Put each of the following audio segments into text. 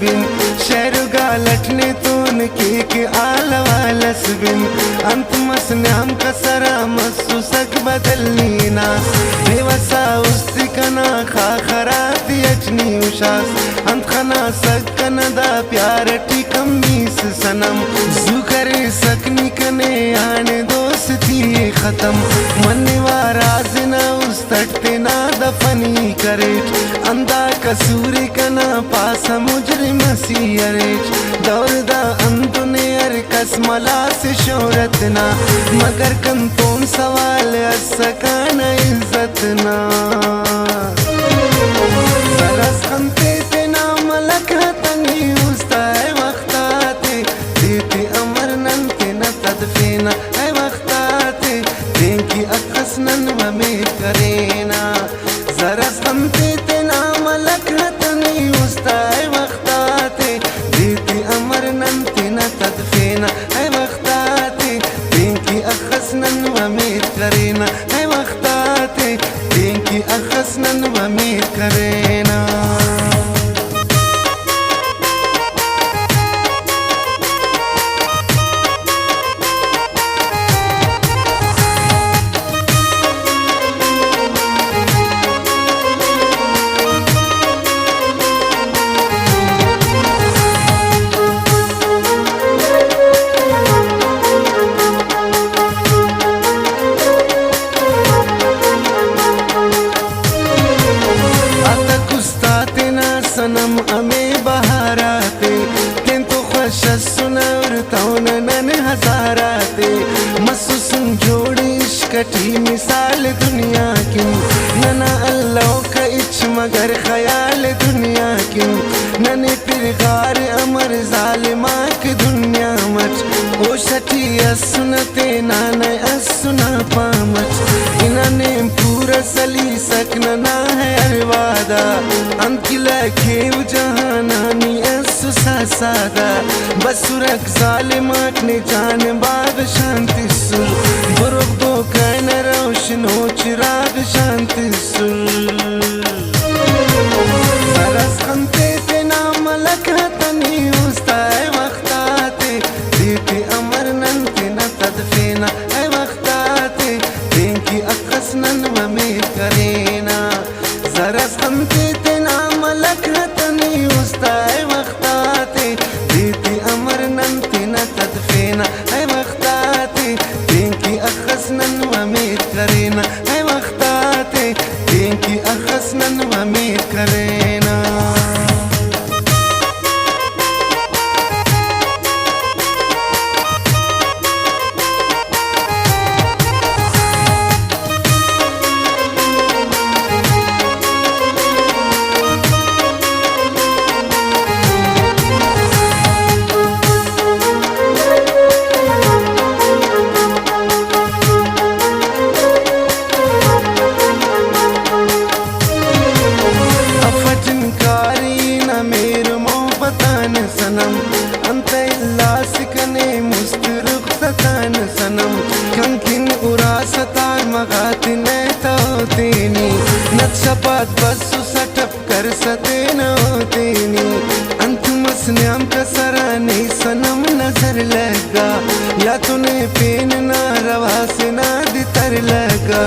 bin Şeruga latne tun ki आलवालस बिन अंत मसन्याम कसरा मस्सु सक बदलनी नास बेवसा उस्ती कना खा खराती अचनी उशास अंत खना सक कनदा प्यार टी कमीस सनम जू करे सकनी कने आने दोस्ती खत्म मन्ने वाराज ना उस तटते ना दफनी करे अंदा कसूरी कना पासा मुजरिम सी अरेच दौर दा अंतुने कसमला से शोहरत ना मगर कंतोन सवाल असकाना इज्जत ना सरस खंते ते ना मलक तंगी उस्ताए वक्ताते देती अमर नंते न तदफेना है वक्ताते देंकी अखसनन वमे करेना सरस खंते ते ना मलक तंगी उस्ताए वक्ताते देती अमर नंते न तदफेना है वक्ताते देंकी अखसनन वमेद करेना है वक्ताते देंकी अखसनन वमेद करेना सनम हमें बहाराते तें तो खुश सुनर तौन नन हजाराते मसुसुन जोड़ी इश्कटी मिसाल दुनिया क्यों नना अल्लाह का इच मगर ख्याल दुनिया क्यों नने पिरगार अमर जालिमा की दुनिया मच ओ शटी असुनते नाने असुना पामच इन्होंने पूरा सली सकना ना है अरवादा अंकिला खेव जहानानी ऐसा सादा बसुरक जालिमाक ने जान बाग शांति सुर बुरुक दो कैन रोशन हो चिराग शांति सुर सरस खंते ते नाम लखतनी उस्ताए वक्ताते देते अमर नंते न तदफेना है वक्ताते देंकी अखसनन वमेद करेना सरस खंते ते नाम लखतनी उस्ताए वक्ताते देती अमर नंते न तदफेना है वक्ताते देंकी अखसनन वमेद करेना है वक्ताते देंकी अखसनन वमेद करेना सनम अंत सिकने मुस्तरुख सतान सनम कंकिन उरा सतार मगाती नैतावतीनी नक्शपात बसु सटप कर सते नवतीनी अंत मसन्याम कसरा नहीं सनम नजर लगा या तूने पेन ना रवा से ना दितर लगा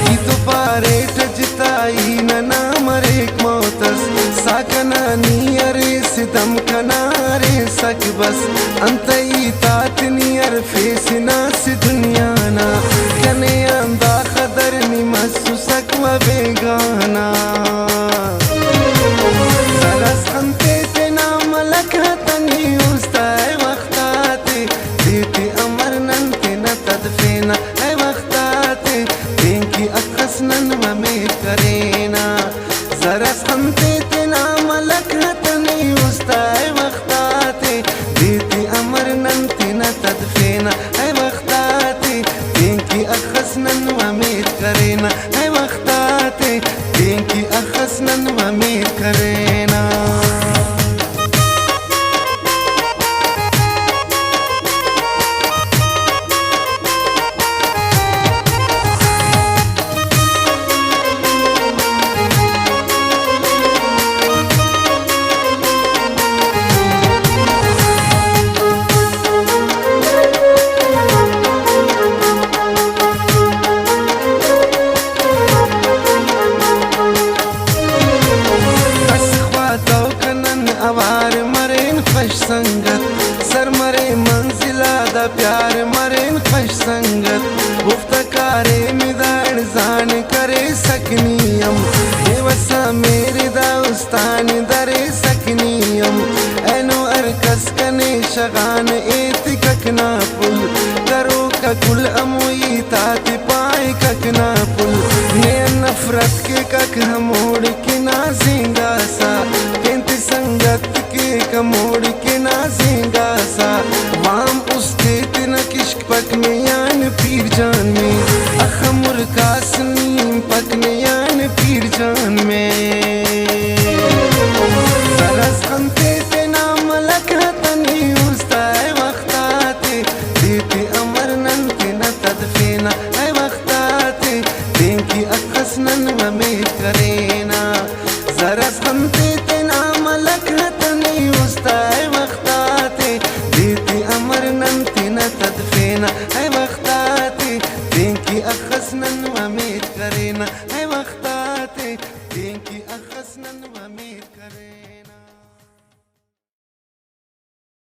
कि तो पारे टजताई ना मरे मौतस साकना नियरे सितम कनारे सक बस अंतई तात नियर फेस नास दुनिया ना कने अंदा खदर निमसु सक व बेगाना सरस खंते ते नाम लखतनी उस्ताए वक्ताते देते अमर नंते न तदफेना है वक्ताते देंकी अखसनन वमेद करेना सरस खंते ते नाम लखतनी उस्ताए वक्ताते देती अमर नंते न तदफेना है वक्ताते देंकी अखसनन वमेद करेना है वक्ताते देंकी अखसनन वमेद करेना मेरे दास्तान दरे सकनीयम एनो अरकस कने शगान एति ककना पुल करो ककुल अमुई ताति पाए ककना पुल ने नफरत के कक हमोड़ के ना जिंगा सा केंति संगत के कमोड़ के ना जिंगा सा वाम उसके तिन किश्क पक में यान पीर जान में अखमुर कासनीम पक में यान पीर जान में सरस खंते ते नाम लखतनी उस्ताए वक्ताते देते अमर नंते न तदफेना ऐ वक्ताते देंकी अखसनन वमें करेना सरस खंते ते नाम लखतनी उस्ताए वक्ताते देते अमर नंते न तदफेना ऐ वक्ताते देंकी अखसनन वमें करेना ऐ वक्ताते देंकी अखसनन वमें करेना।